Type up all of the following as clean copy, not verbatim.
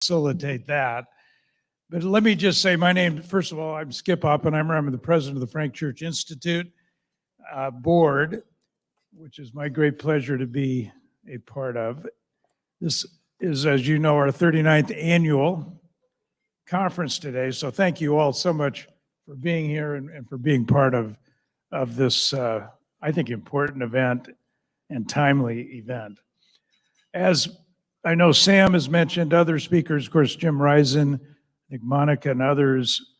facilitate that. But let me just say my name, first of all, I'm Skip Oppenheimer. I'm the president of the Frank Church Institute board, which is my great pleasure to be a part of. This is, as you know, our 39th annual conference today. So thank you all so much for being here and for being part of this, I think, important event and timely event. As I know Sam has mentioned, other speakers, of course, Jim Risen, I think Monica and others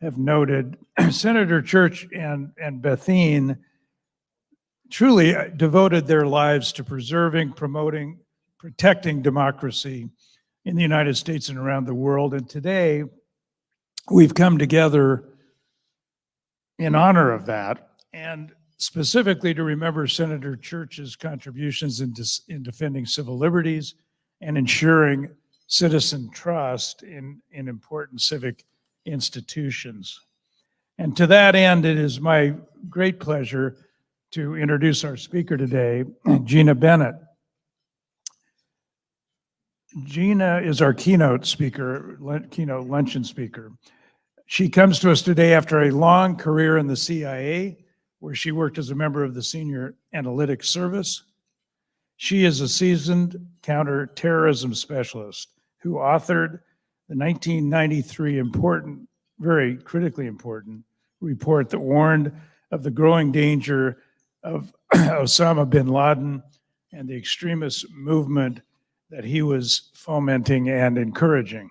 have noted, Senator Church and Bethine truly devoted their lives to preserving, promoting, protecting democracy in the United States and around the world. And today, we've come together in honor of that, and specifically to remember Senator Church's contributions in defending civil liberties and ensuring citizen trust in important civic institutions. And to that end, it is my great pleasure to introduce our speaker today, Gina Bennett. Gina is our keynote speaker, keynote luncheon speaker. She comes to us today after a long career in the CIA, where she worked as a member of the Senior Analytics Service. She is a seasoned counterterrorism specialist who authored the 1993 important, very critically important report that warned of the growing danger of Osama bin Laden and the extremist movement that he was fomenting and encouraging.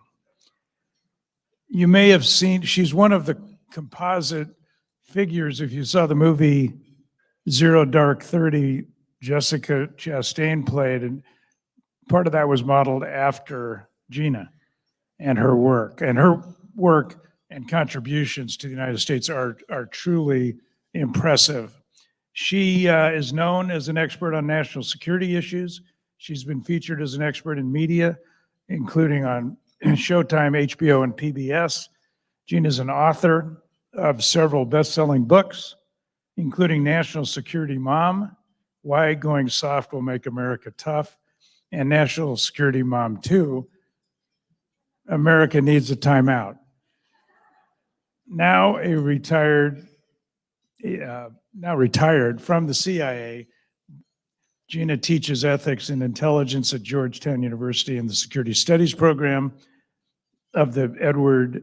You may have seen, she's one of the composite figures. If you saw the movie Zero Dark 30, Jessica Chastain played, and part of that was modeled after Gina and her work. And her work and contributions to the United States are truly impressive. She is known as an expert on national security issues. She's been featured as an expert in media, including on Showtime, HBO, and PBS. Gina is an author of several best-selling books, including National Security Mom, Why Going Soft Will Make America Tough, and National Security Mom 2, America Needs a Timeout. Now retired from the CIA, Gina teaches ethics and intelligence at Georgetown University in the Security Studies program of the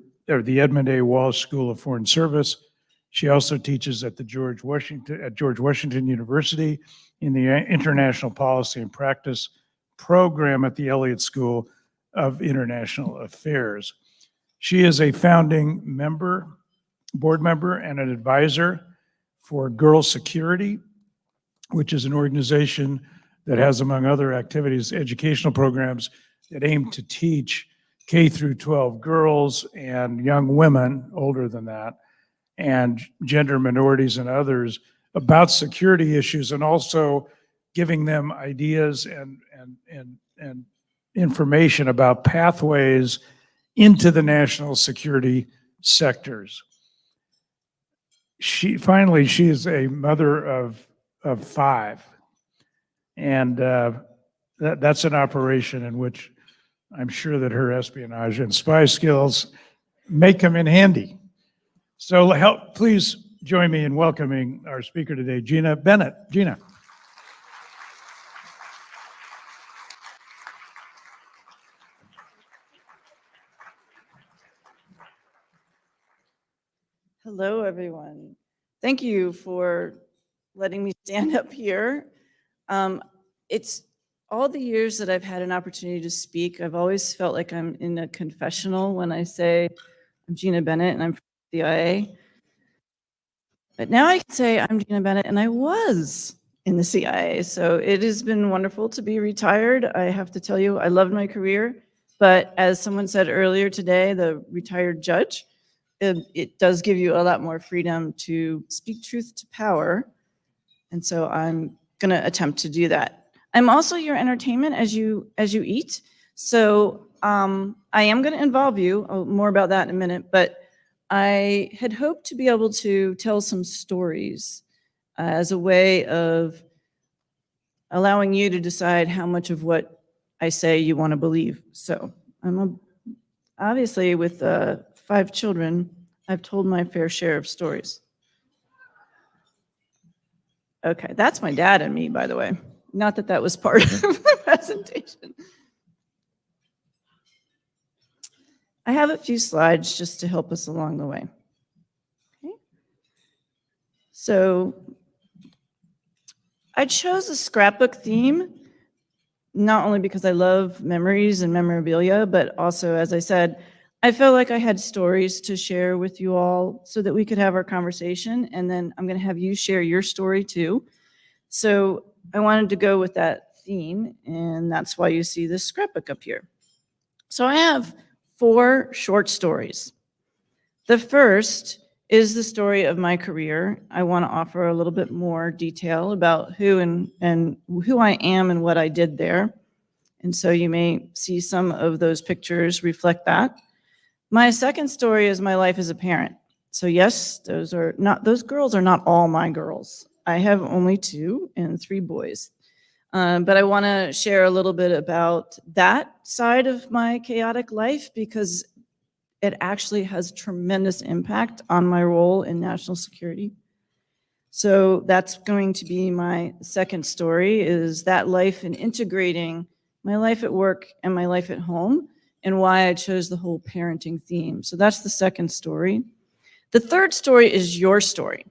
Edmund A. Walsh School of Foreign Service. She also teaches at George Washington University in the International Policy and Practice program at the Elliott School of International Affairs. She is a founding board member, and an advisor for Girl Security, which is an organization that has, among other activities, educational programs that aim to teach K through 12 girls and young women older than that, and gender minorities and others about security issues, and also giving them ideas and information about pathways into the national security sectors. She is a mother of 5, and that's an operation in which I'm sure that her espionage and spy skills may come in handy. So please join me in welcoming our speaker today, Gina Bennett. Gina. Hello, everyone. Thank you for letting me stand up here. It's all the years that I've had an opportunity to speak, I've always felt like I'm in a confessional when I say I'm Gina Bennett and I'm from the CIA. But now I can say I'm Gina Bennett and I was in the CIA. So it has been wonderful to be retired. I have to tell you, I loved my career. But as someone said earlier today, the retired judge, it does give you a lot more freedom to speak truth to power. And so I'm going to attempt to do that. I'm also your entertainment as you eat. So I am going to involve you. More about that in a minute. But I had hoped to be able to tell some stories as a way of allowing you to decide how much of what I say you want to believe. So I'm obviously with 5 children, I've told my fair share of stories. Okay, that's my dad and me, by the way. Not that that was part of the presentation. I have a few slides just to help us along the way. Okay. So I chose a scrapbook theme, not only because I love memories and memorabilia, but also, as I said, I felt like I had stories to share with you all so that we could have our conversation, and then I'm going to have you share your story too. So I wanted to go with that theme, and that's why you see this scrapbook up here. So I have 4 short stories. The first is the story of my career. I want to offer a little bit more detail about who and who I am and what I did there. And so you may see some of those pictures reflect that. My second story is my life as a parent. So yes, those girls are not all my girls. I have only 2 and 3 boys. But I want to share a little bit about that side of my chaotic life because it actually has tremendous impact on my role in national security. So that's going to be my second story, is that life and integrating my life at work and my life at home, and why I chose the whole parenting theme. So that's the second story. The third story is your story.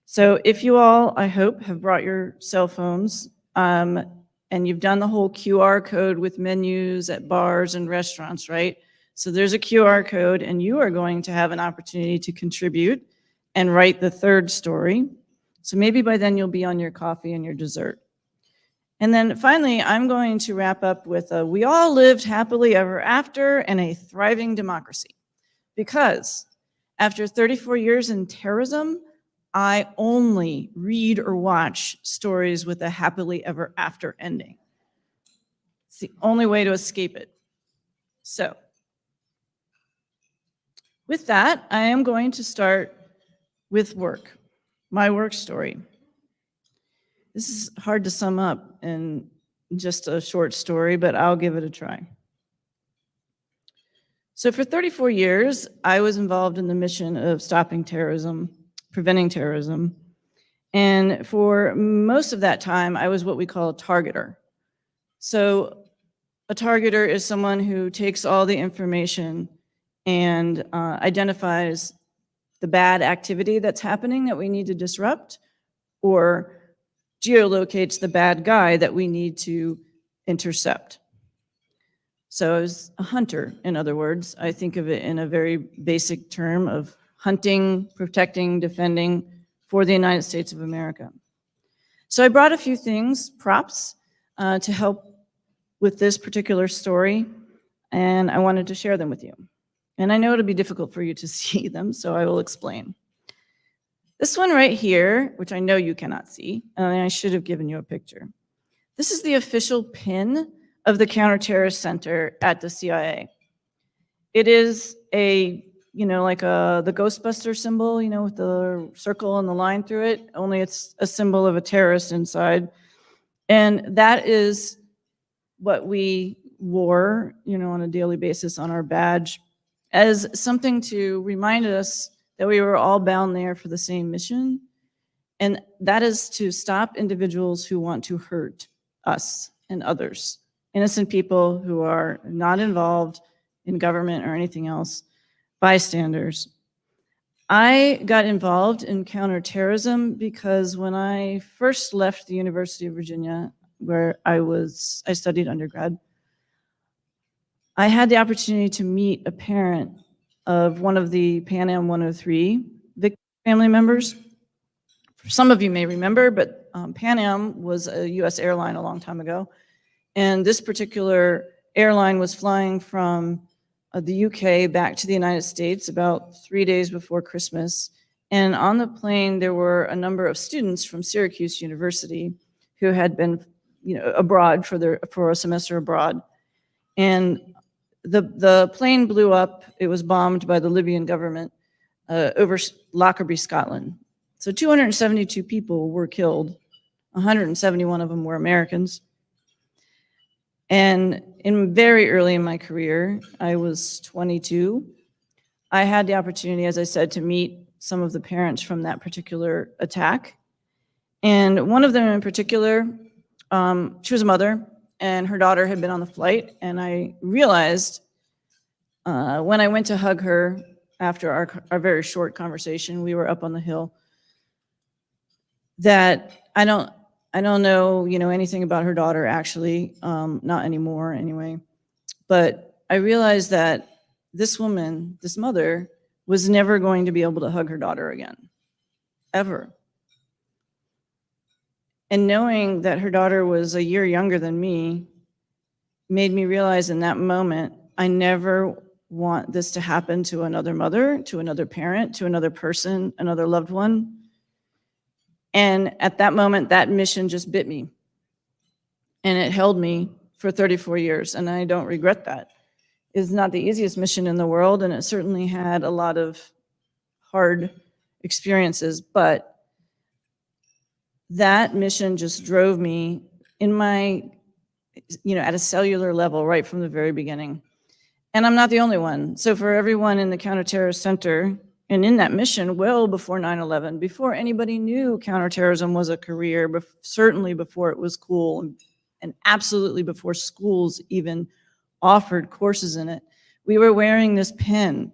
So if you all, I hope, have brought your cell phones and you've done the whole QR code with menus at bars and restaurants, right? So there's a QR code and you are going to have an opportunity to contribute and write the third story. So maybe by then you'll be on your coffee and your dessert. And then finally, I'm going to wrap up with we all lived happily ever after in a thriving democracy. Because after 34 years in terrorism, I only read or watch stories with a happily ever after ending. It's the only way to escape it. So with that, I am going to start with work, my work story. This is hard to sum up in just a short story, but I'll give it a try. So for 34 years, I was involved in the mission of stopping terrorism, preventing terrorism. And for most of that time, I was what we call a targeter. So a targeter is someone who takes all the information and identifies the bad activity that's happening that we need to disrupt, or geolocates the bad guy that we need to intercept. So I was a hunter, in other words. I think of it in a very basic term of hunting, protecting, defending for the United States of America. So I brought a few things, props, to help with this particular story, and I wanted to share them with you. And I know it'll be difficult for you to see them, so I will explain. This one right here, which I know you cannot see, and I should have given you a picture. This is the official pin of the Counterterrorist Center at the CIA. It is a, like the Ghostbuster symbol, with the circle and the line through it, only it's a symbol of a terrorist inside. And that is what we wore, on a daily basis on our badge as something to remind us that we were all bound there for the same mission. And that is to stop individuals who want to hurt us and others, innocent people who are not involved in government or anything else, bystanders. I got involved in counterterrorism because when I first left the University of Virginia, where I studied undergrad, I had the opportunity to meet a parent of one of the Pan Am 103 victim family members. Some of you may remember, but Pan Am was a US airline a long time ago. And this particular airline was flying from the UK back to the United States about 3 days before Christmas. And on the plane, there were a number of students from Syracuse University who had been, abroad for a semester abroad. And the plane blew up. It was bombed by the Libyan government over Lockerbie, Scotland. So 272 people were killed. 171 of them were Americans. And very early in my career, I was 22, I had the opportunity, as I said, to meet some of the parents from that particular attack. And one of them in particular, she was a mother, and her daughter had been on the flight. And I realized when I went to hug her after our very short conversation, we were up on the hill, that I don't know, anything about her daughter, actually, not anymore anyway. But I realized that this woman, this mother, was never going to be able to hug her daughter again, ever. And knowing that her daughter was a year younger than me made me realize in that moment, I never want this to happen to another mother, to another parent, to another person, another loved one. And at that moment, that mission just bit me. And it held me for 34 years, and I don't regret that. It's not the easiest mission in the world, and it certainly had a lot of hard experiences, but that mission just drove me in my, at a cellular level right from the very beginning. And I'm not the only one. So for everyone in the Counterterrorist Center and in that mission, well before 9/11, before anybody knew counterterrorism was a career, certainly before it was cool, and absolutely before schools even offered courses in it, we were wearing this pin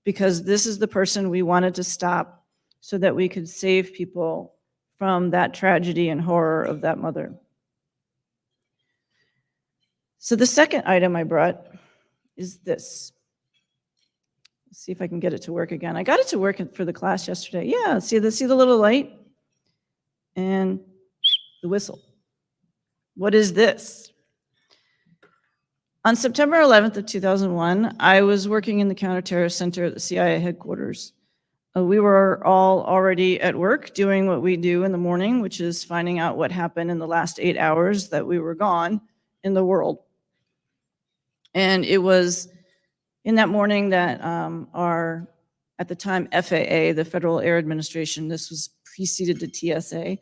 because this is the person we wanted to stop so that we could save people from that tragedy and horror of that mother. So the second item I brought is this. Let's see if I can get it to work again. I got it to work for the class yesterday. Yeah, see the little light? And the whistle. What is this? On September 11th of 2001, I was working in the Counterterrorist Center at the CIA headquarters. We were all already at work doing what we do in the morning, which is finding out what happened in the last 8 hours that we were gone in the world. And it was in that morning that our, at the time, FAA, the Federal Air Administration, this was preceded to TSA,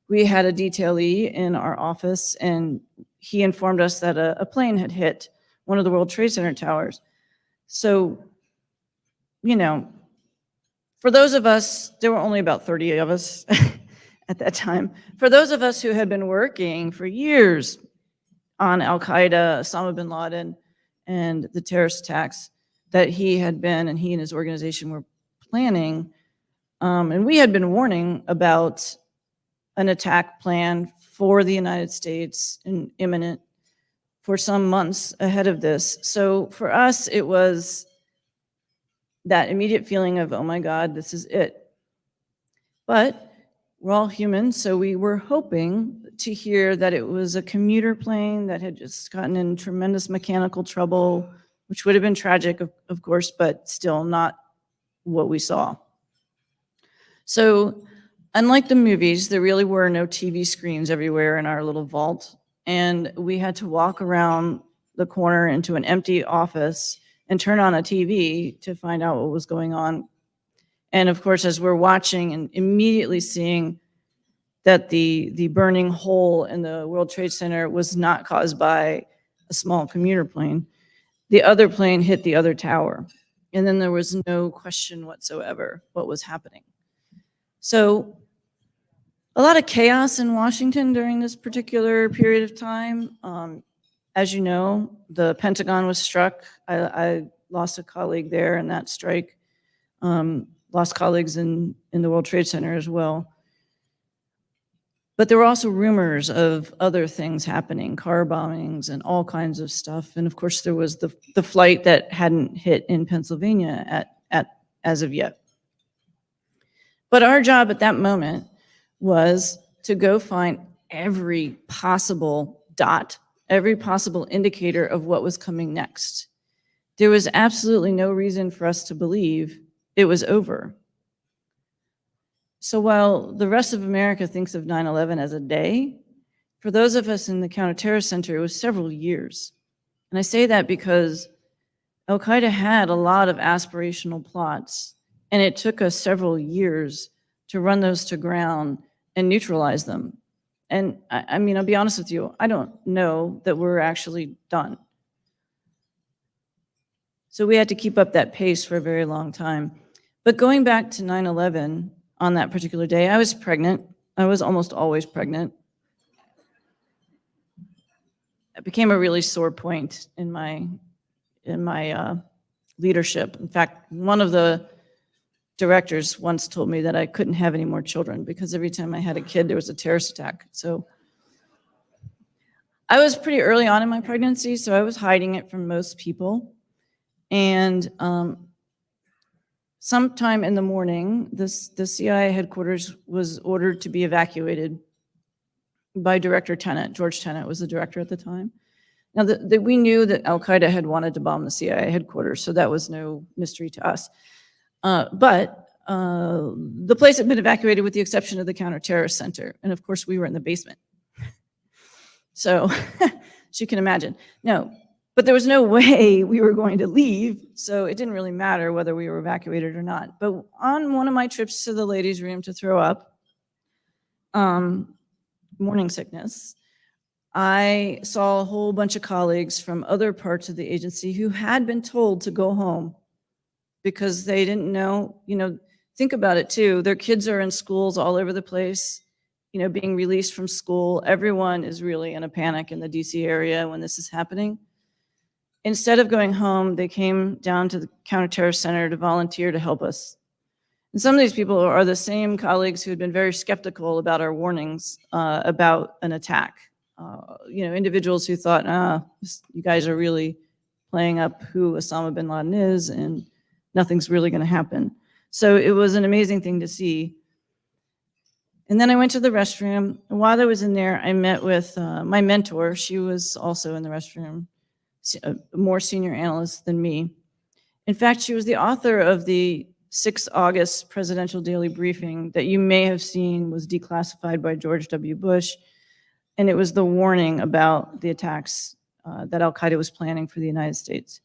we had a detailee in our office, and he informed us that a plane had hit one of the World Trade Center towers. So, for those of us, there were only about 30 of us at that time. For those of us who had been working for years on Al-Qaeda, Osama bin Laden, and the terrorist attacks that he and his organization were planning, and we had been warning about an attack plan for the United States and imminent for some months ahead of this. So for us, it was that immediate feeling of, oh my God, this is it. But we're all human, so we were hoping to hear that it was a commuter plane that had just gotten in tremendous mechanical trouble, which would have been tragic, of course, but still not what we saw. So unlike the movies, there really were no TV screens everywhere in our little vault, and we had to walk around the corner into an empty office and turn on a TV to find out what was going on. And of course, as we're watching and immediately seeing that the burning hole in the World Trade Center was not caused by a small commuter plane, the other plane hit the other tower. And then there was no question whatsoever what was happening. So a lot of chaos in Washington during this particular period of time. As you know, the Pentagon was struck. I lost a colleague there in that strike. Lost colleagues in the World Trade Center as well. But there were also rumors of other things happening, car bombings and all kinds of stuff. And of course, there was the flight that hadn't hit in Pennsylvania as of yet. But our job at that moment was to go find every possible dot, every possible indicator of what was coming next. There was absolutely no reason for us to believe it was over. So while the rest of America thinks of 9/11 as a day, for those of us in the Counterterrorist Center, it was several years. And I say that because Al-Qaeda had a lot of aspirational plots, and it took us several years to run those to ground and neutralize them. And I mean, I'll be honest with you, I don't know that we're actually done. So we had to keep up that pace for a very long time. But going back to 9/11, on that particular day, I was pregnant. I was almost always pregnant. It became a really sore point in my leadership. In fact, one of the directors once told me that I couldn't have any more children because every time I had a kid, there was a terrorist attack. So I was pretty early on in my pregnancy, so I was hiding it from most people. And sometime in the morning, the CIA headquarters was ordered to be evacuated by Director Tenet. George Tenet was the director at the time. Now, we knew that Al-Qaeda had wanted to bomb the CIA headquarters, so that was no mystery to us. But the place had been evacuated with the exception of the counterterrorist center. And of course, we were in the basement. So, as you can imagine. No, but there was no way we were going to leave, so it didn't really matter whether we were evacuated or not. But on one of my trips to the ladies' room to throw up, morning sickness, I saw a whole bunch of colleagues from other parts of the agency who had been told to go home because they didn't know, think about it too. Their kids are in schools all over the place, being released from school. Everyone is really in a panic in the DC area when this is happening. Instead of going home, they came down to the counterterrorist center to volunteer to help us. And some of these people are the same colleagues who had been very skeptical about our warnings about an attack. Individuals who thought, you guys are really playing up who Osama bin Laden is and nothing's really going to happen. So it was an amazing thing to see. And then I went to the restroom. And while I was in there, I met with my mentor. She was also in the restroom, a more senior analyst than me. In fact, she was the author of the 6 August presidential daily briefing that you may have seen was declassified by George W. Bush. And it was the warning about the attacks that Al-Qaeda was planning for the United States.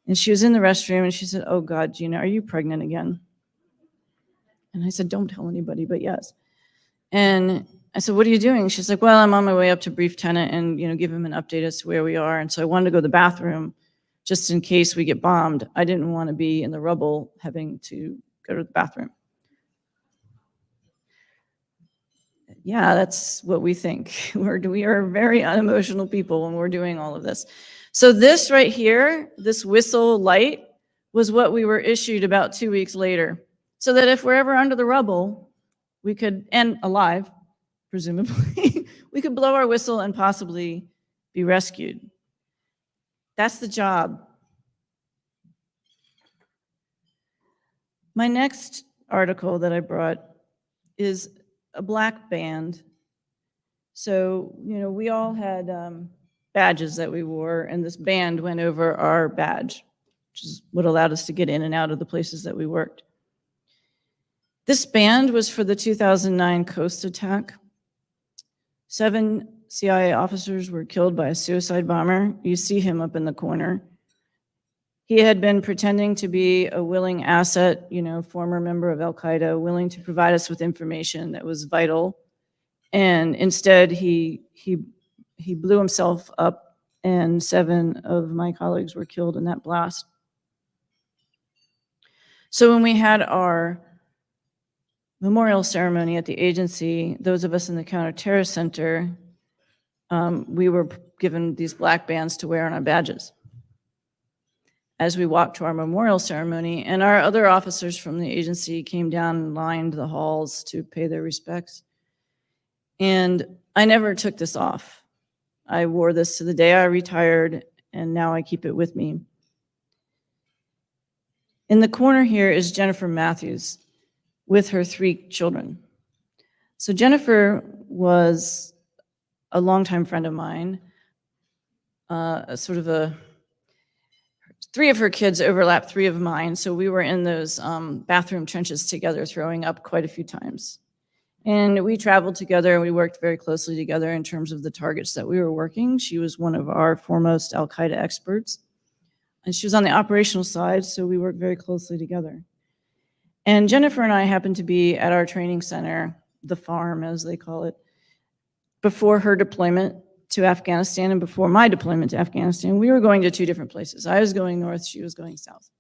And she was in the restroom and she said, "Oh God, Gina, are you pregnant again?" And I said, "Don't tell anybody, but yes." And I said, "What are you doing?" She's like, "Well, I'm on my way up to brief Tenet and give him an update as to where we are. And so I wanted to go to the bathroom just in case we get bombed. I didn't want to be in the rubble having to go to the bathroom." Yeah, that's what we think. We are very unemotional people when we're doing all of this. So this right here, this whistle light, was what we were issued about 2 weeks later. So that if we're ever under the rubble, we could, and alive, presumably, we could blow our whistle and possibly be rescued. That's the job. My next article that I brought is a black band. So, we all had badges that we wore, and this band went over our badge, which is what allowed us to get in and out of the places that we worked. This band was for the 2009 Coast attack. 7 CIA officers were killed by a suicide bomber. You see him up in the corner. He had been pretending to be a willing asset, former member of Al-Qaeda, willing to provide us with information that was vital. And instead, he blew himself up, and 7 of my colleagues were killed in that blast. So when we had our memorial ceremony at the agency, those of us in the counterterrorist center, we were given these black bands to wear on our badges as we walked to our memorial ceremony, and our other officers from the agency came down and lined the halls to pay their respects. And I never took this off. I wore this to the day I retired, and now I keep it with me. In the corner here is Jennifer Matthews with her 3 children. So Jennifer was a longtime friend of mine, 3 of her kids overlapped 3 of mine, so we were in those bathroom trenches together, throwing up quite a few times. And we traveled together, and we worked very closely together in terms of the targets that we were working. She was one of our foremost Al-Qaeda experts, and she was on the operational side, so we worked very closely together. And Jennifer and I happened to be at our training center, the farm, as they call it, before her deployment to Afghanistan and before my deployment to Afghanistan, we were going to two different places. I was going north, she was going south.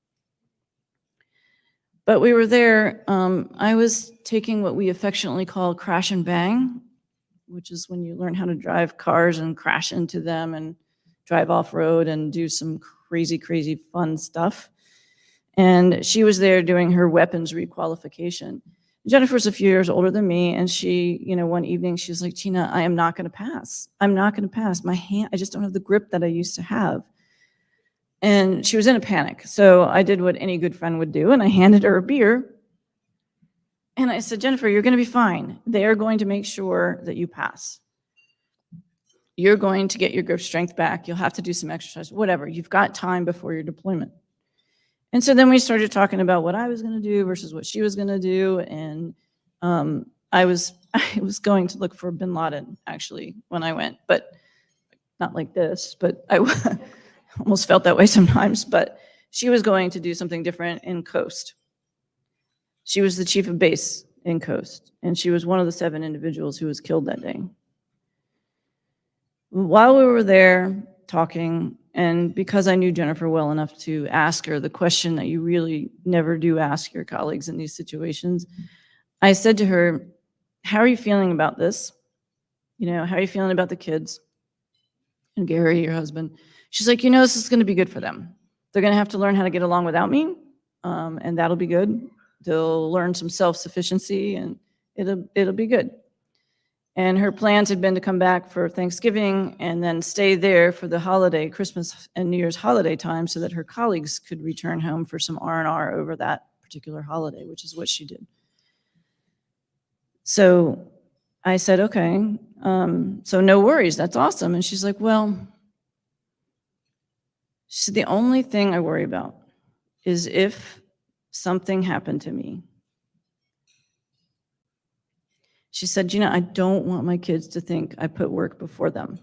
But we were there, I was taking what we affectionately call crash and bang, which is when you learn how to drive cars and crash into them and drive off-road and do some crazy, crazy fun stuff. And she was there doing her weapons requalification. Jennifer's a few years older than me, and she, one evening, she's like, Gina, I am not gonna pass. I'm not gonna pass. My hand, I just don't have the grip that I used to have. And she was in a panic. So I did what any good friend would do, and I handed her a beer. And I said, Jennifer, you're gonna be fine. They are going to make sure that you pass. You're going to get your grip strength back. You'll have to do some exercise, whatever. You've got time before your deployment. And so then we started talking about what I was going to do versus what she was going to do. And I was going to look for bin Laden, actually, when I went, but not like this, but I almost felt that way sometimes. But she was going to do something different in Coast. She was the chief of base in Coast, and she was one of the 7 individuals who was killed that day. While we were there talking, and because I knew Jennifer well enough to ask her the question that you really never do ask your colleagues in these situations, I said to her, how are you feeling about this? How are you feeling about the kids? And Gary, your husband. She's like, this is going to be good for them. They're going to have to learn how to get along without me, and that'll be good. They'll learn some self-sufficiency, and it'll be good. And her plans had been to come back for Thanksgiving and then stay there for the holiday, Christmas and New Year's holiday time, so that her colleagues could return home for some R&R over that particular holiday, which is what she did. So I said, okay, so no worries, that's awesome. And she's like, well, she said, the only thing I worry about is if something happened to me. She said, Gina, I don't want my kids to think I put work before them.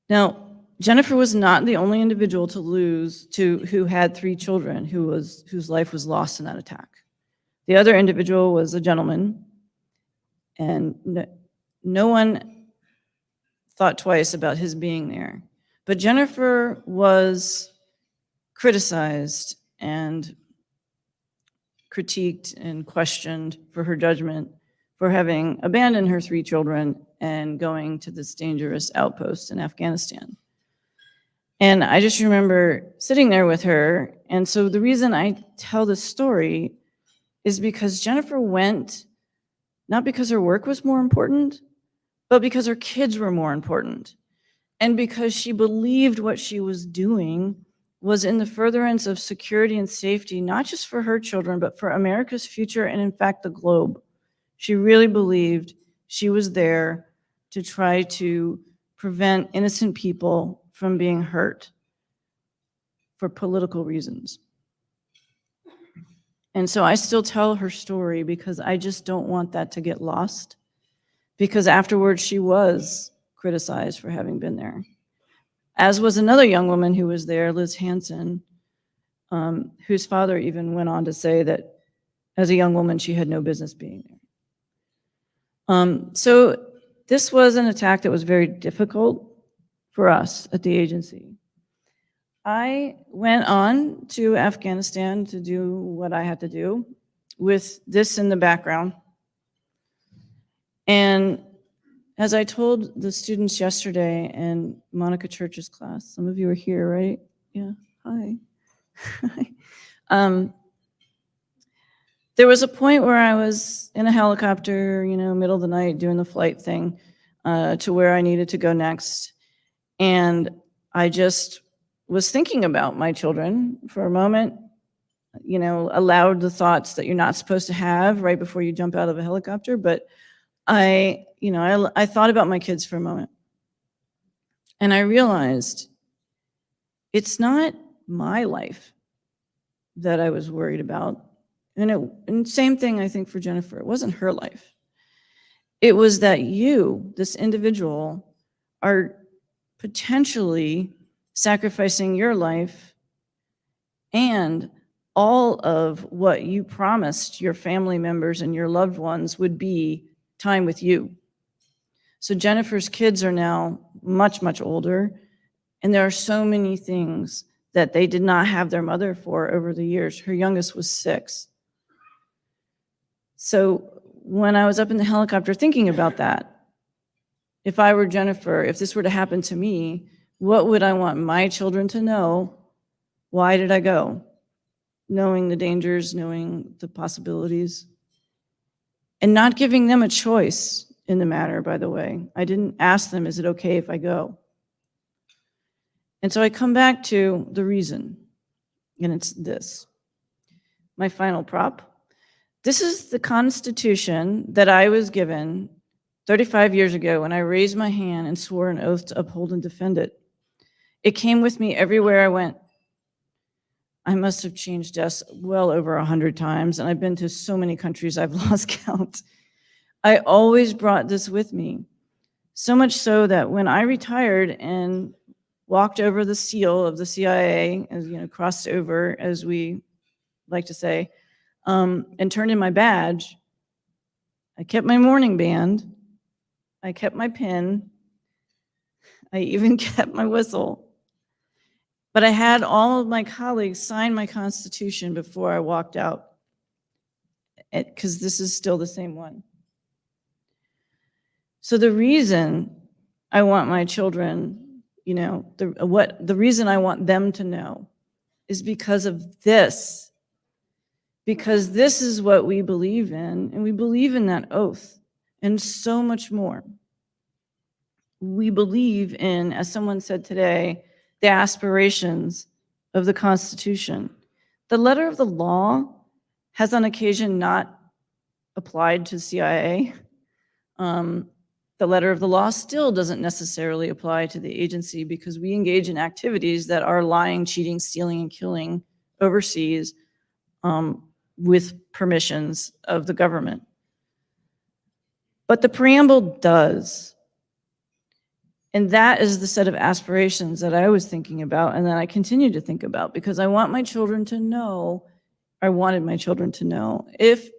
Now, Jennifer was not the only individual who had 3 children whose life was lost in that attack. The other individual was a gentleman, and no one thought twice about his being there. But Jennifer was criticized and critiqued and questioned for her judgment for having abandoned her 3 children and going to this dangerous outpost in Afghanistan. And I just remember sitting there with her. And so the reason I tell this story is because Jennifer went, not because her work was more important, but because her kids were more important. And because she believed what she was doing was in the furtherance of security and safety, not just for her children, but for America's future and, in fact, the globe. She really believed she was there to try to prevent innocent people from being hurt for political reasons. And so I still tell her story because I just don't want that to get lost, because afterwards she was criticized for having been there. As was another young woman who was there, Liz Hansen, whose father even went on to say that as a young woman, she had no business being there. So this was an attack that was very difficult for us at the agency. I went on to Afghanistan to do what I had to do with this in the background. And as I told the students yesterday in Monica Church's class, some of you are here, right? Yeah, hi. There was a point where I was in a helicopter, middle of the night doing the flight thing to where I needed to go next. And I just was thinking about my children for a moment, allowed the thoughts that you're not supposed to have right before you jump out of a helicopter. But I thought about my kids for a moment, and I realized it's not my life that I was worried about. And same thing, I think, for Jennifer. It wasn't her life. It was that you, this individual, are potentially sacrificing your life and all of what you promised your family members and your loved ones would be time with you. So Jennifer's kids are now much, much older, and there are so many things that they did not have their mother for over the years. Her youngest was 6. So when I was up in the helicopter thinking about that, if I were Jennifer, if this were to happen to me, what would I want my children to know? Why did I go? Knowing the dangers, knowing the possibilities, and not giving them a choice in the matter, by the way. I didn't ask them, is it okay if I go? And so I come back to the reason, and it's this. My final prop. This is the Constitution that I was given 35 years ago when I raised my hand and swore an oath to uphold and defend it. It came with me everywhere I went. I must have changed desks well over 100 times, and I've been to so many countries I've lost count. I always brought this with me, so much so that when I retired and walked over the seal of the CIA, as crossed over, as we like to say, and turned in my badge, I kept my mourning band, I kept my pin, I even kept my whistle. But I had all of my colleagues sign my Constitution before I walked out, because this is still the same one. So the reason I want my children, the reason I want them to know is because of this. Because this is what we believe in, and we believe in that oath, and so much more. We believe in, as someone said today, the aspirations of the Constitution. The letter of the law has on occasion not applied to CIA. The letter of the law still doesn't necessarily apply to the agency because we engage in activities that are lying, cheating, stealing, and killing overseas with permissions of the government. But the preamble does. And that is the set of aspirations that I was thinking about and that I continue to think about, because I want my children to know, I wanted my children to know, if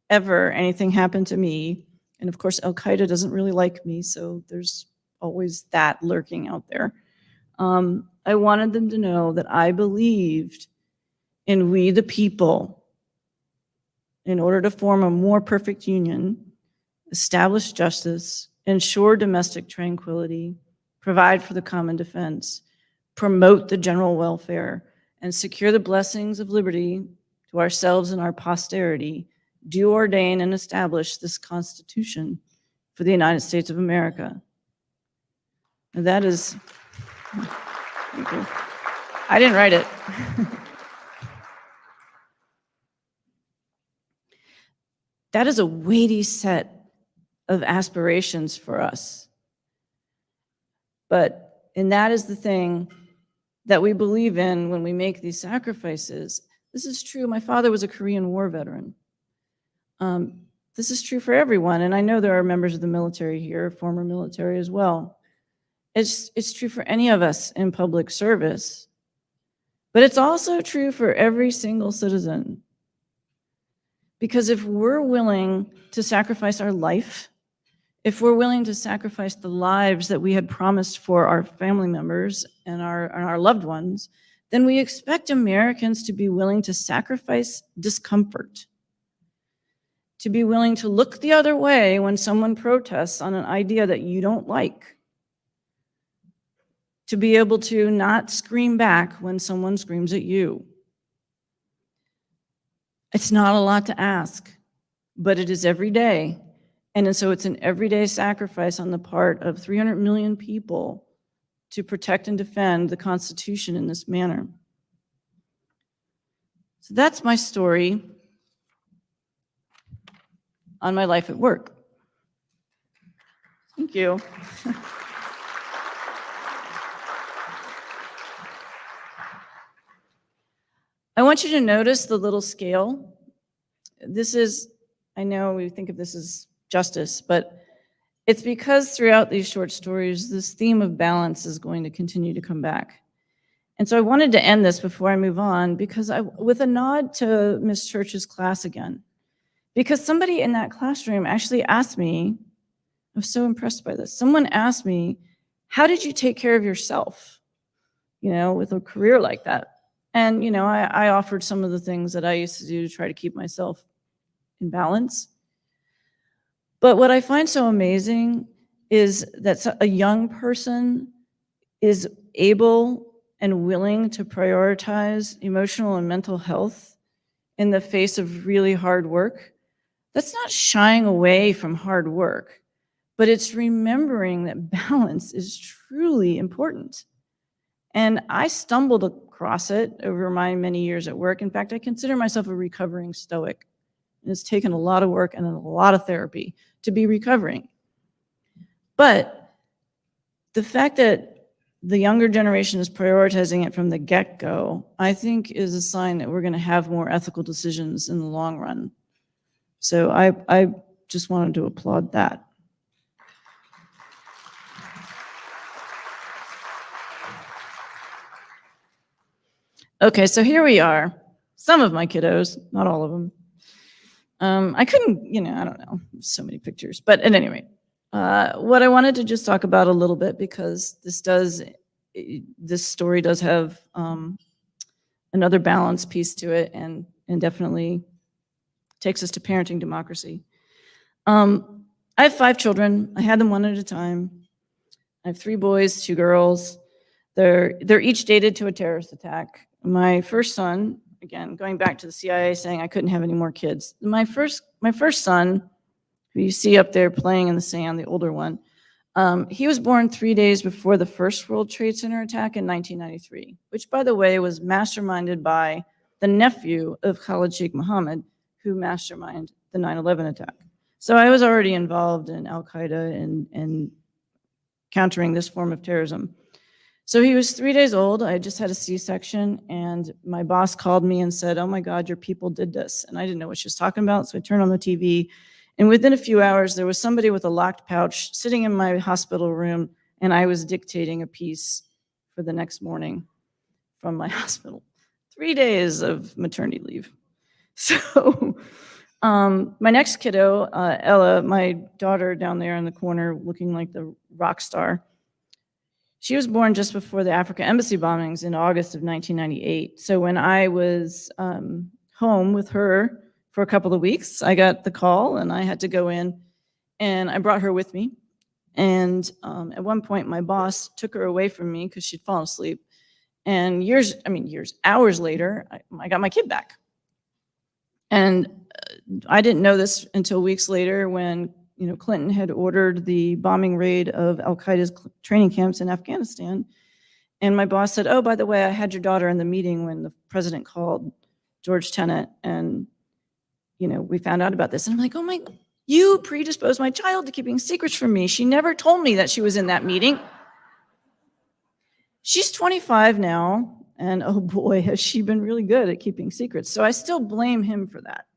ever anything happened to me, and of course Al-Qaeda doesn't really like me, so there's always that lurking out there. I wanted them to know that I believed in we the people in order to form a more perfect union, establish justice, ensure domestic tranquility, provide for the common defense, promote the general welfare, and secure the blessings of liberty to ourselves and our posterity, do ordain and establish this Constitution for the United States of America. And that is, thank you. I didn't write it. That is a weighty set of aspirations for us. And that is the thing that we believe in when we make these sacrifices. This is true. My father was a Korean War veteran. This is true for everyone. And I know there are members of the military here, former military as well. It's true for any of us in public service. But it's also true for every single citizen. Because if we're willing to sacrifice our life, if we're willing to sacrifice the lives that we had promised for our family members and our loved ones, then we expect Americans to be willing to sacrifice discomfort, to be willing to look the other way when someone protests on an idea that you don't like, to be able to not scream back when someone screams at you. It's not a lot to ask, but it is every day. And so it's an everyday sacrifice on the part of 300 million people to protect and defend the Constitution in this manner. So that's my story on my life at work. Thank you. I want you to notice the little scale. This is, I know we think of this as justice, but it's because throughout these short stories, this theme of balance is going to continue to come back. And so I wanted to end this before I move on because with a nod to Ms. Church's class again, because somebody in that classroom actually asked me, I was so impressed by this. Someone asked me, how did you take care of yourself, with a career like that? And, I offered some of the things that I used to do to try to keep myself in balance. But what I find so amazing is that a young person is able and willing to prioritize emotional and mental health in the face of really hard work. That's not shying away from hard work, but it's remembering that balance is truly important. And I stumbled across it over my many years at work. In fact, I consider myself a recovering stoic. And it's taken a lot of work and a lot of therapy to be recovering. But the fact that the younger generation is prioritizing it from the get-go, I think is a sign that we're going to have more ethical decisions in the long run. So I just wanted to applaud that. Okay, so here we are. Some of my kiddos, not all of them. I couldn't, I don't know, so many pictures. But at any rate, what I wanted to just talk about a little bit, because this story does have another balance piece to it, and definitely takes us to parenting democracy. I have 5 children. I had them one at a time. I have 3 boys, 2 girls. They're each dated to a terrorist attack. My first son, again, going back to the CIA saying I couldn't have any more kids. My first son, who you see up there playing in the sand, the older one, he was born 3 days before the first World Trade Center attack in 1993, which, by the way, was masterminded by the nephew of Khalid Sheikh Mohammed, who masterminded the 9/11 attack. So I was already involved in Al-Qaeda and countering this form of terrorism. So he was 3 days old. I just had a C-section, and my boss called me and said, "Oh my God, your people did this." And I didn't know what she was talking about, so I turned on the TV, and within a few hours, there was somebody with a locked pouch sitting in my hospital room, and I was dictating a piece for the next morning from my hospital. 3 days of maternity leave. So my next kiddo, Ella, my daughter down there in the corner looking like the rock star, she was born just before the Africa Embassy bombings in August of 1998. So when I was home with her for a couple of weeks, I got the call and I had to go in, and I brought her with me. And at one point, my boss took her away from me because she'd fallen asleep. And hours later, I got my kid back. And I didn't know this until weeks later when Clinton had ordered the bombing raid of Al-Qaeda's training camps in Afghanistan. And my boss said, "Oh, by the way, I had your daughter in the meeting when the president called George Tenet, and we found out about this." And I'm like, "Oh my, you predisposed my child to keeping secrets from me. She never told me that she was in that meeting." She's 25 now, and oh boy, has she been really good at keeping secrets. So I still blame him for that.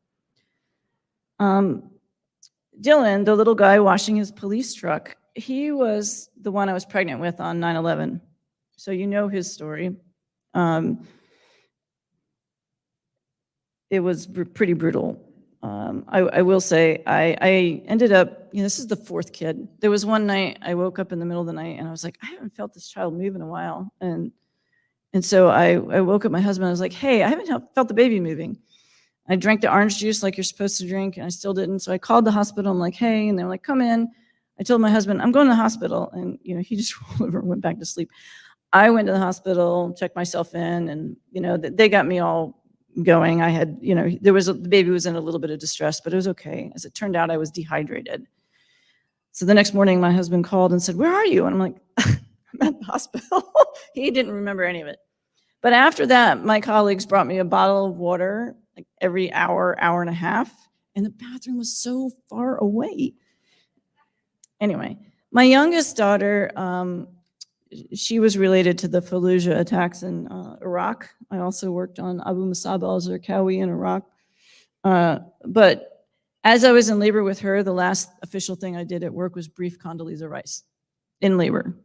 Dylan, the little guy washing his police truck, he was the one I was pregnant with on 9/11. So you know his story. It was pretty brutal. I will say, I ended up, this is the 4th kid. There was one night I woke up in the middle of the night and I was like, I haven't felt this child move in a while. And so I woke up my husband. I was like, "Hey, I haven't felt the baby moving." I drank the orange juice like you're supposed to drink, and I still didn't. So I called the hospital. I'm like, "Hey," and they're like, "Come in." I told my husband, "I'm going to the hospital," and he just rolled over and went back to sleep. I went to the hospital, checked myself in, and they got me all going. I had, the baby was in a little bit of distress, but it was okay. As it turned out, I was dehydrated. So the next morning, my husband called and said, "Where are you?" And I'm like, "I'm at the hospital." He didn't remember any of it. But after that, my colleagues brought me a bottle of water like every hour, hour and a half, and the bathroom was so far away. Anyway, my youngest daughter, she was related to the Fallujah attacks in Iraq. I also worked on Abu Musab al-Zarqawi in Iraq. But as I was in labor with her, the last official thing I did at work was brief Condoleezza Rice in labor.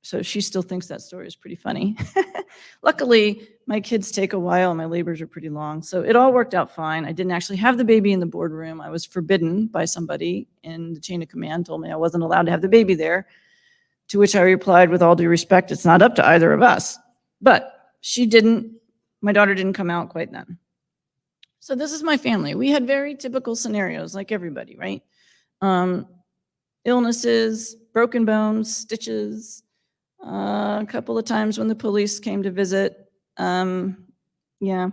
So she still thinks that story is pretty funny. Luckily, my kids take a while. My labors are pretty long. So it all worked out fine. I didn't actually have the baby in the boardroom. I was forbidden by somebody in the chain of command, told me I wasn't allowed to have the baby there, to which I replied, with all due respect, it's not up to either of us. But my daughter didn't come out quite then. So this is my family. We had very typical scenarios like everybody, right? Illnesses, broken bones, stitches, a couple of times when the police came to visit. Yeah,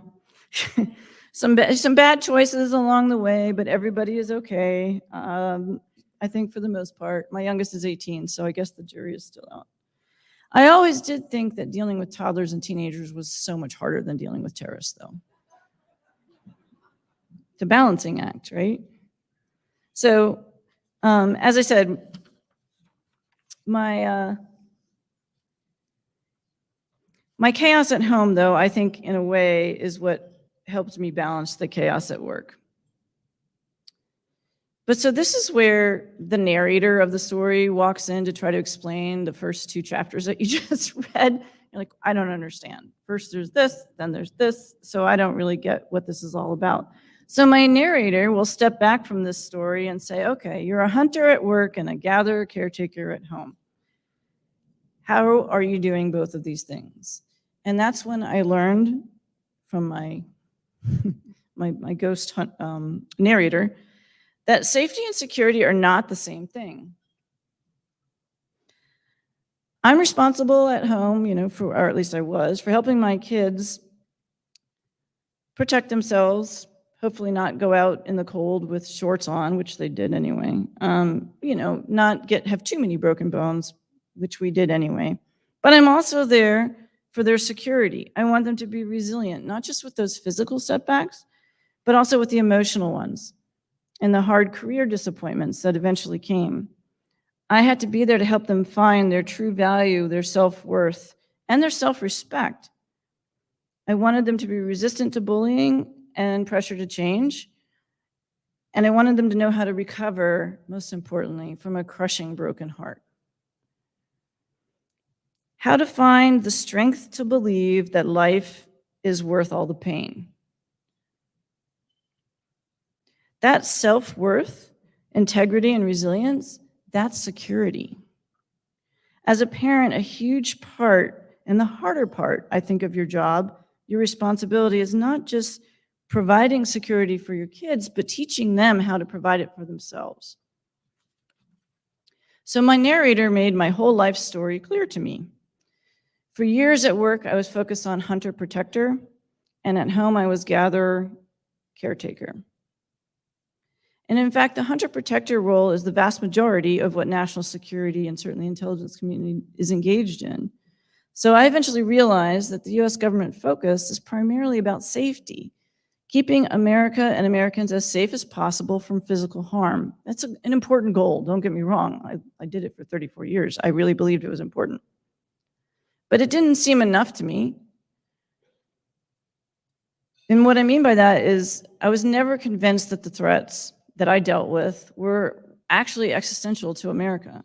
some bad choices along the way, but everybody is okay. I think for the most part. My youngest is 18, so I guess the jury is still out. I always did think that dealing with toddlers and teenagers was so much harder than dealing with terrorists, though. It's a balancing act, right? So, as I said, my chaos at home, though, I think in a way is what helped me balance the chaos at work. But so this is where the narrator of the story walks in to try to explain the first 2 chapters that you just read. You're like, I don't understand. First there's this, then there's this, so I don't really get what this is all about. So my narrator will step back from this story and say, okay, you're a hunter at work and a gatherer caretaker at home. How are you doing both of these things? And that's when I learned from my my ghost hunt, narrator, that safety and security are not the same thing. I'm responsible at home, or at least I was, for helping my kids protect themselves, hopefully not go out in the cold with shorts on, which they did anyway. Not have too many broken bones, which we did anyway. But I'm also there for their security. I want them to be resilient, not just with those physical setbacks, but also with the emotional ones and the hard career disappointments that eventually came. I had to be there to help them find their true value, their self-worth, and their self-respect. I wanted them to be resistant to bullying and pressure to change. And I wanted them to know how to recover, most importantly, from a crushing broken heart. How to find the strength to believe that life is worth all the pain. That self-worth, integrity, and resilience, that's security. As a parent, a huge part, and the harder part, I think, of your job, your responsibility is not just providing security for your kids, but teaching them how to provide it for themselves. So my narrator made my whole life story clear to me. For years at work, I was focused on hunter-protector, and at home, I was gatherer-caretaker. And in fact, the hunter-protector role is the vast majority of what national security and certainly intelligence community is engaged in. So I eventually realized that the US government focus is primarily about safety, keeping America and Americans as safe as possible from physical harm. That's an important goal, don't get me wrong. I did it for 34 years. I really believed it was important. But it didn't seem enough to me. And what I mean by that is I was never convinced that the threats that I dealt with were actually existential to America.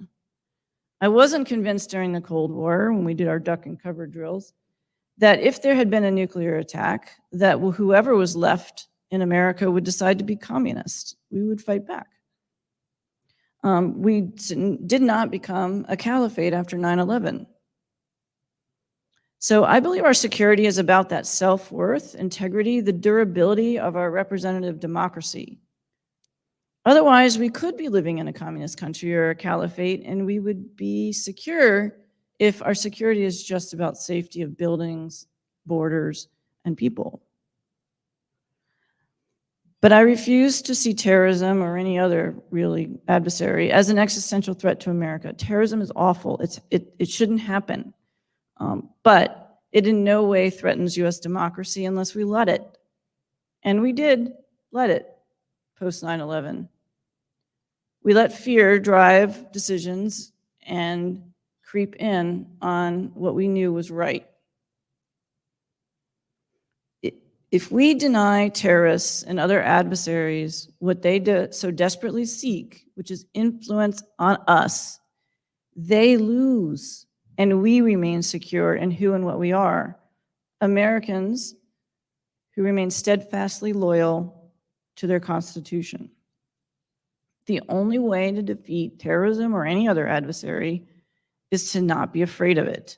I wasn't convinced during the Cold War, when we did our duck and cover drills, that if there had been a nuclear attack, that whoever was left in America would decide to be communist. We would fight back. We did not become a caliphate after 9/11. So I believe our security is about that self-worth, integrity, the durability of our representative democracy. Otherwise, we could be living in a communist country or a caliphate, and we would be secure if our security is just about safety of buildings, borders, and people. But I refuse to see terrorism or any other really adversary as an existential threat to America. Terrorism is awful. It shouldn't happen. But it in no way threatens US democracy unless we let it. And we did let it post 9/11. We let fear drive decisions and creep in on what we knew was right. If we deny terrorists and other adversaries what they so desperately seek, which is influence on us, they lose. and we remain secure in who and what we are, Americans who remain steadfastly loyal to their Constitution. The only way to defeat terrorism or any other adversary is to not be afraid of it.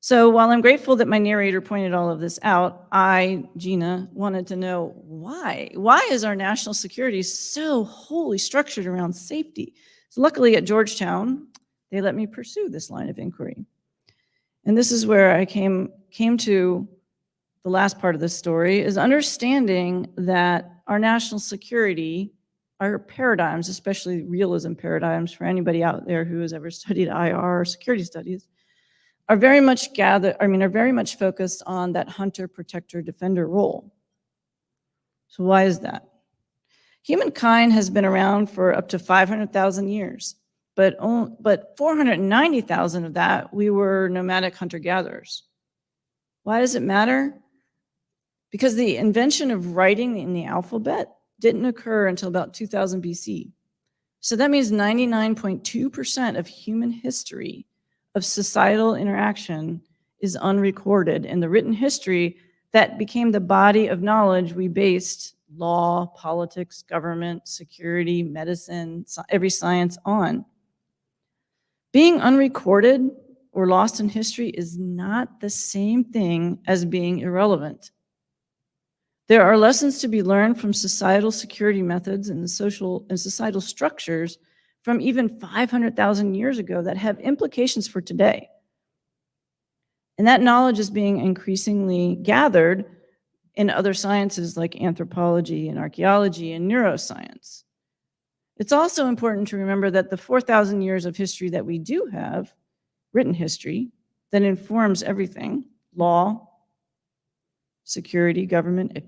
So while I'm grateful that my narrator pointed all of this out, I, Gina, wanted to know why. Why is our national security so wholly structured around safety? So luckily at Georgetown, they let me pursue this line of inquiry. And this is where I came to the last part of this story, is understanding that our national security, our paradigms, especially realism paradigms for anybody out there who has ever studied IR or security studies, are very much focused on that hunter, protector, defender role. So why is that? Humankind has been around for up to 500,000 years, but 490,000 of that, we were nomadic hunter-gatherers. Why does it matter? Because the invention of writing in the alphabet didn't occur until about 2000 BC. So that means 99.2% of human history of societal interaction is unrecorded in the written history that became the body of knowledge we based law, politics, government, security, medicine, every science on. Being unrecorded or lost in history is not the same thing as being irrelevant. There are lessons to be learned from societal security methods and the social and societal structures from even 500,000 years ago that have implications for today. And that knowledge is being increasingly gathered in other sciences like anthropology and archaeology and neuroscience. It's also important to remember that the 4,000 years of history that we do have, written history, that informs everything, law, security, government,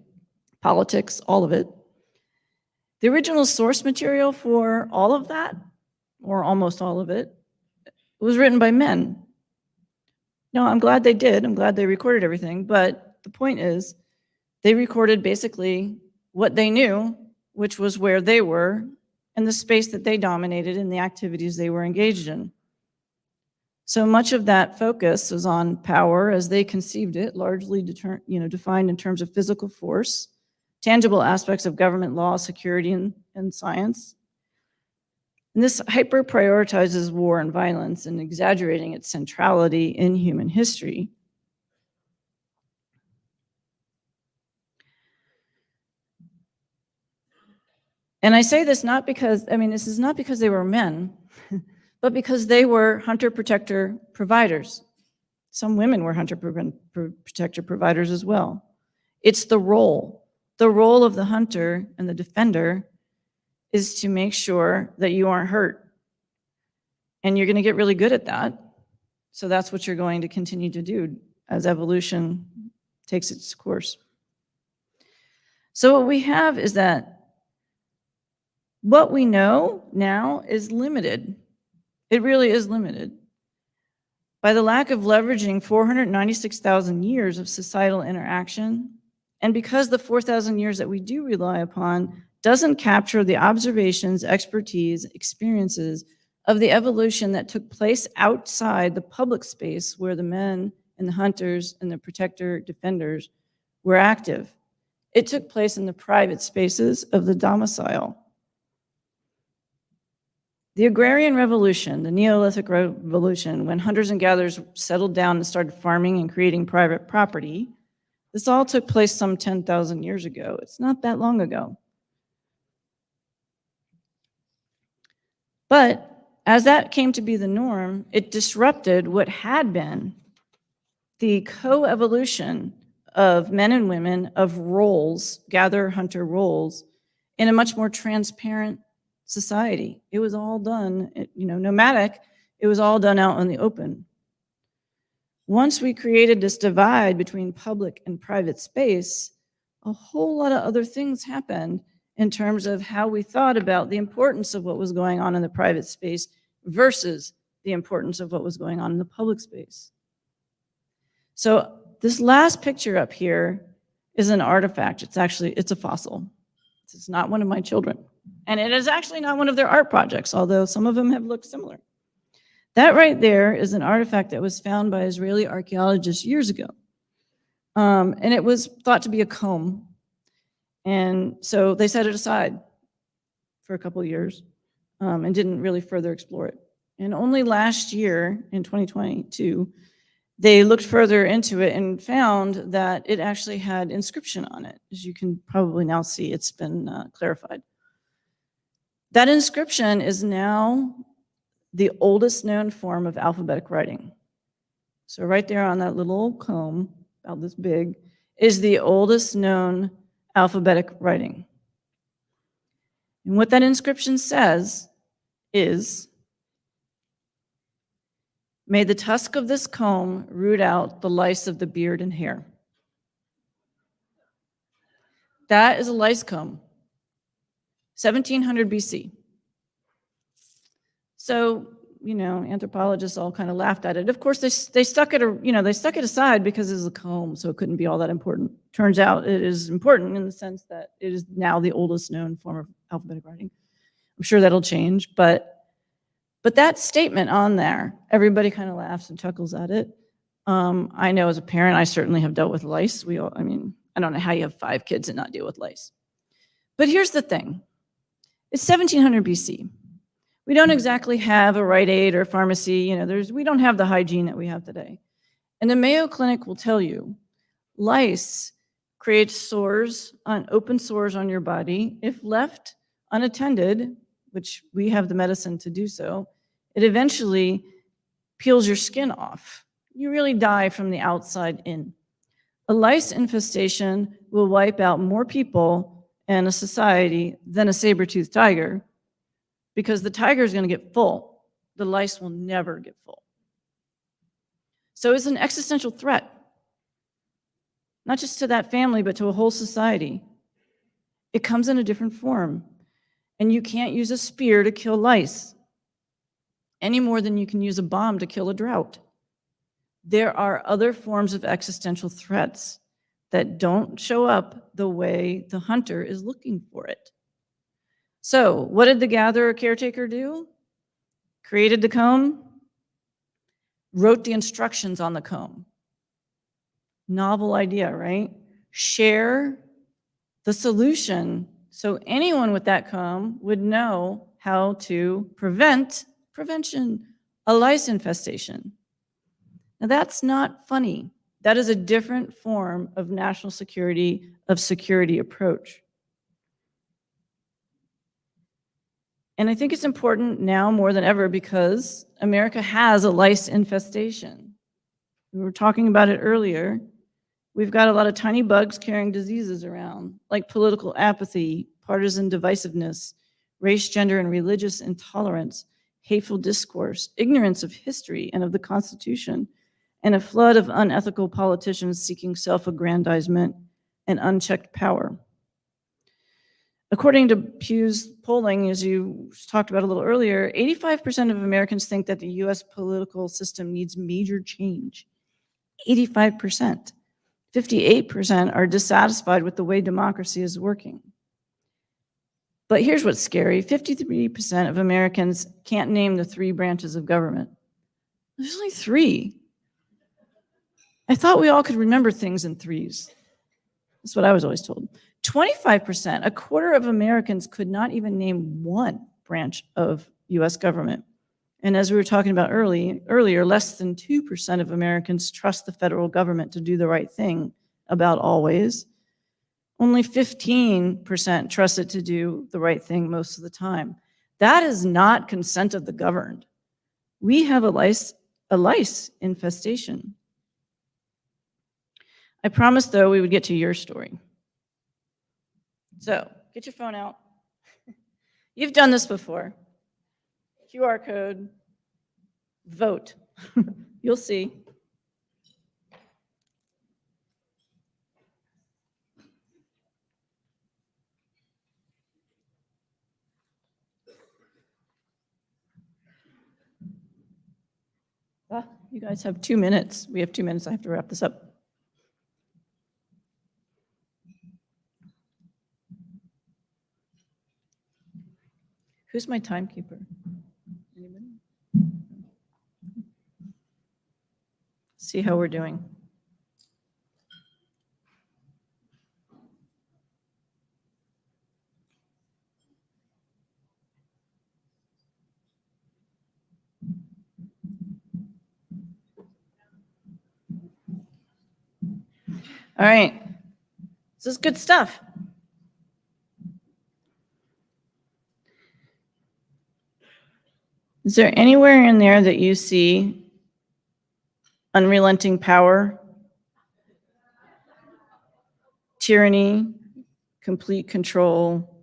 politics, all of it. The original source material for all of that, or almost all of it, was written by men. No, I'm glad they did. I'm glad they recorded everything. But the point is, they recorded basically what they knew, which was where they were and the space that they dominated and the activities they were engaged in. So much of that focus was on power as they conceived it, largely defined in terms of physical force, tangible aspects of government law, security, and science. And this hyper-prioritizes war and violence and exaggerating its centrality in human history. And I say this not because, this is not because they were men, but because they were hunter-protector providers. Some women were hunter-protector providers as well. It's the role. The role of the hunter and the defender is to make sure that you aren't hurt. And you're going to get really good at that. So that's what you're going to continue to do as evolution takes its course. So what we have is that what we know now is limited. It really is limited by the lack of leveraging 496,000 years of societal interaction, and because the 4,000 years that we do rely upon doesn't capture the observations, expertise, experiences of the evolution that took place outside the public space where the men and the hunters and the protector defenders were active. It took place in the private spaces of the domicile. The agrarian revolution, the Neolithic revolution, when hunters and gatherers settled down and started farming and creating private property, this all took place some 10,000 years ago. It's not that long ago. But as that came to be the norm, it disrupted what had been the co-evolution of men and women of roles, gather-hunter roles, in a much more transparent society. It was all done, nomadic, it was all done out in the open. Once we created this divide between public and private space, a whole lot of other things happened in terms of how we thought about the importance of what was going on in the private space versus the importance of what was going on in the public space. So this last picture up here is an artifact. It's a fossil. It's not one of my children. And it is actually not one of their art projects, although some of them have looked similar. That right there is an artifact that was found by Israeli archaeologists years ago. And it was thought to be a comb. And so they set it aside for a couple of years and didn't really further explore it. And only last year, in 2022, they looked further into it and found that it actually had inscription on it. As you can probably now see, it's been clarified. That inscription is now the oldest known form of alphabetic writing. So right there on that little comb, about this big, is the oldest known alphabetic writing. And what that inscription says is, "May the tusk of this comb root out the lice of the beard and hair." That is a lice comb, 1700 BC. So, anthropologists all kind of laughed at it. Of course, they stuck it aside because it's a comb, so it couldn't be all that important. Turns out it is important in the sense that it is now the oldest known form of alphabetic writing. I'm sure that'll change, but that statement on there, everybody kind of laughs and chuckles at it. I know as a parent, I certainly have dealt with lice. I don't know how you have 5 kids and not deal with lice. But here's the thing. It's 1700 BC. We don't exactly have a Rite Aid or pharmacy. We don't have the hygiene that we have today. And the Mayo Clinic will tell you, lice create open sores on your body. If left unattended, which we have the medicine to do so, it eventually peels your skin off. You really die from the outside in. A lice infestation will wipe out more people and a society than a saber-toothed tiger, because the tiger is going to get full. The lice will never get full. So it's an existential threat, not just to that family, but to a whole society. It comes in a different form, and you can't use a spear to kill lice any more than you can use a bomb to kill a drought. There are other forms of existential threats that don't show up the way the hunter is looking for it. So what did the gatherer caretaker do? Created the comb, wrote the instructions on the comb. Novel idea, right? Share the solution so anyone with that comb would know how to prevention, a lice infestation. Now that's not funny. That is a different form of national security, of security approach. And I think it's important now more than ever because America has a lice infestation. We were talking about it earlier. We've got a lot of tiny bugs carrying diseases around, like political apathy, partisan divisiveness, race, gender, and religious intolerance, hateful discourse, ignorance of history and of the Constitution, and a flood of unethical politicians seeking self-aggrandizement and unchecked power. According to Pew's polling, as you talked about a little earlier, 85% of Americans think that the US political system needs major change. 85%. 58% are dissatisfied with the way democracy is working. But here's what's scary. 53% of Americans can't name the 3 branches of government. There's only 3. I thought we all could remember things in 3s. That's what I was always told. 25%, a quarter of Americans could not even name 1 branch of US government. And as we were talking about earlier, less than 2% of Americans trust the federal government to do the right thing about always. Only 15% trust it to do the right thing most of the time. That is not consent of the governed. We have a lice infestation. I promised, though, we would get to your story. So get your phone out. You've done this before. QR code, vote. You'll see. You guys have 2 minutes. We have 2 minutes. I have to wrap this up. Who's my timekeeper? Anybody? see how we're doing. All right, this is good stuff. Is there anywhere in there that you see unrelenting power, tyranny, complete control?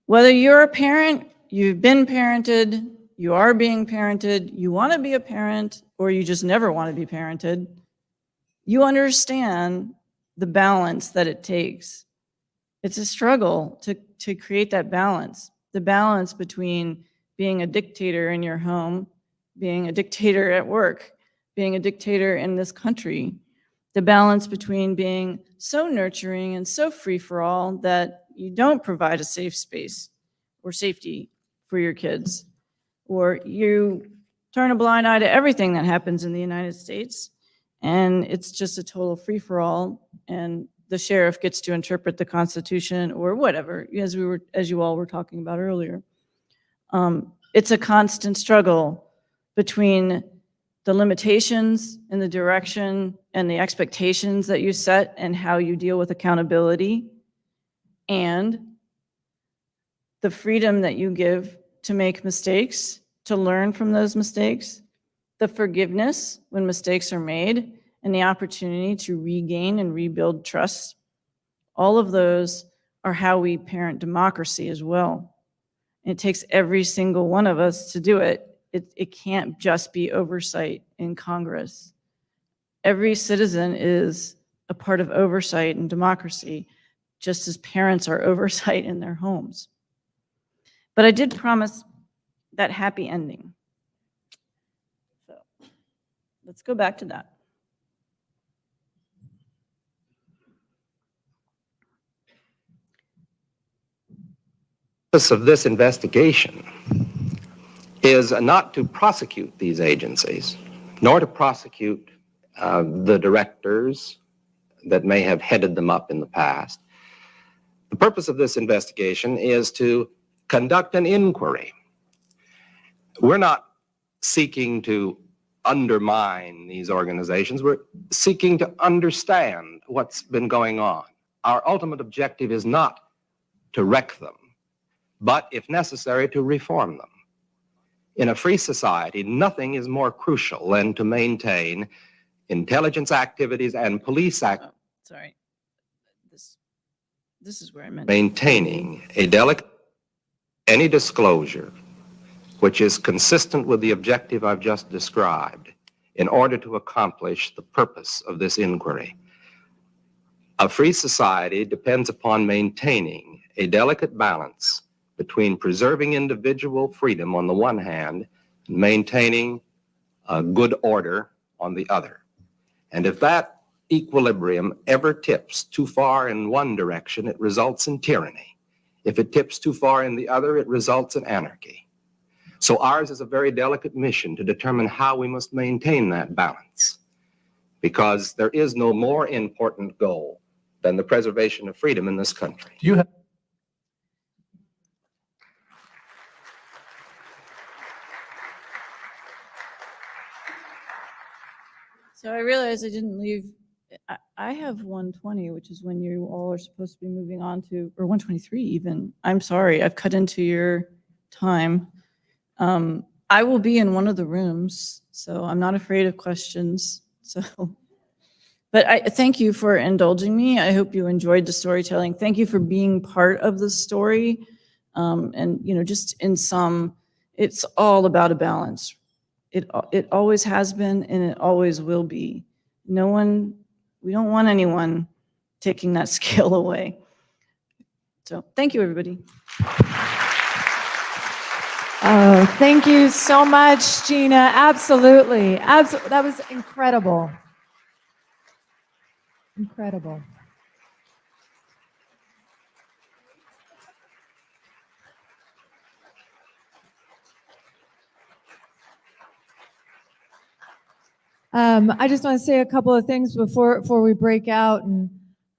Whether you're a parent, you've been parented, you are being parented, you want to be a parent, or you just never want to be parented, you understand the balance that it takes. It's a struggle to create that balance, the balance between being a dictator in your home, being a dictator at work, being a dictator in this country, the balance between being so nurturing and so free for all that you don't provide a safe space or safety for your kids, or you turn a blind eye to everything that happens in the United States, and it's just a total free-for-all, and the sheriff gets to interpret the Constitution or whatever, as you all were talking about earlier. It's a constant struggle between the limitations and the direction and the expectations that you set and how you deal with accountability, and the freedom that you give to make mistakes, to learn from those mistakes, the forgiveness when mistakes are made, and the opportunity to regain and rebuild trust. All of those are how we parent democracy as well. It takes every single one of us to do it. It can't just be oversight in Congress. Every citizen is a part of oversight in democracy, just as parents are oversight in their homes. But I did promise that happy ending. So let's go back to that. The purpose of this investigation is not to prosecute these agencies, nor to prosecute the directors that may have headed them up in the past. The purpose of this investigation is to conduct an inquiry. We're not seeking to undermine these organizations. We're seeking to understand what's been going on. Our ultimate objective is not to wreck them, but if necessary, to reform them. In a free society, nothing is more crucial than to maintain intelligence activities and police activities. Oh, sorry. This is where I meant. Maintaining a delicate, any disclosure which is consistent with the objective I've just described in order to accomplish the purpose of this inquiry. A free society depends upon maintaining a delicate balance between preserving individual freedom on the one hand and maintaining a good order on the other. And if that equilibrium ever tips too far in one direction, it results in tyranny. If it tips too far in the other, it results in anarchy. So ours is a very delicate mission to determine how we must maintain that balance, because there is no more important goal than the preservation of freedom in this country. So I realized I didn't leave. I have 120, which is when you all are supposed to be moving on to, or 123 even. I'm sorry, I've cut into your time. I will be in one of the rooms, so I'm not afraid of questions. So, but I thank you for indulging me. I hope you enjoyed the storytelling. Thank you for being part of the story. And just in sum, it's all about a balance. It always has been, and it always will be. We don't want anyone taking that skill away. So thank you, everybody. Oh, thank you so much, Gina. Absolutely. That was incredible. Incredible. I just want to say a couple of things before we break out, and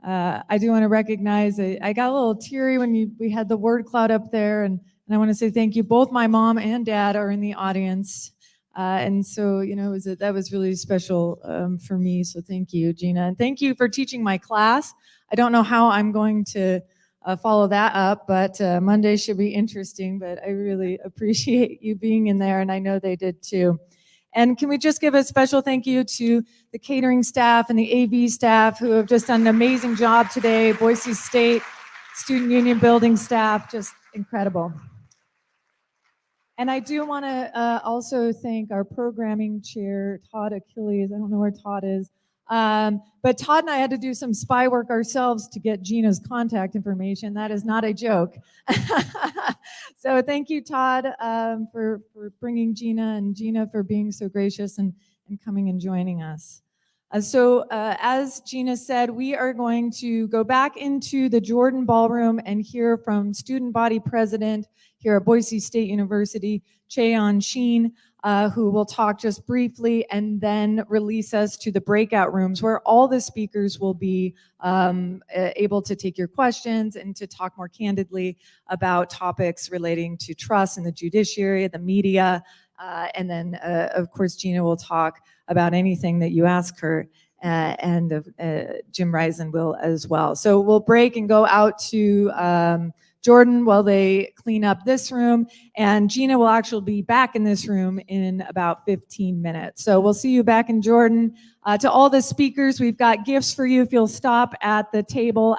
I do want to recognize I got a little teary when we had the word cloud up there, and I want to say thank you. Both my mom and dad are in the audience, and so that was really special for me. So thank you, Gina, and thank you for teaching my class. I don't know how I'm going to follow that up, but Monday should be interesting. But I really appreciate you being in there, and I know they did too. And can we just give a special thank you to the catering staff and the AV staff who have just done an amazing job today, Boise State Student Union building staff, just incredible. And I do want to also thank our programming chair, Todd Achilles. I don't know where Todd is. But Todd and I had to do some spy work ourselves to get Gina's contact information. That is not a joke. So thank you, Todd, for bringing Gina, and Gina for being so gracious and coming and joining us. So as Gina said, we are going to go back into the Jordan Ballroom and hear from student body president here at Boise State University, Cheon Sheen, who will talk just briefly and then release us to the breakout rooms where all the speakers will be able to take your questions and to talk more candidly about topics relating to trust in the judiciary, the media, and then of course Gina will talk about anything that you ask her, and Jim Risen will as well. So we'll break and go out to Jordan while they clean up this room, and Gina will actually be back in this room in about 15 minutes. So we'll see you back in Jordan. To all the speakers, we've got gifts for you if you'll stop at the table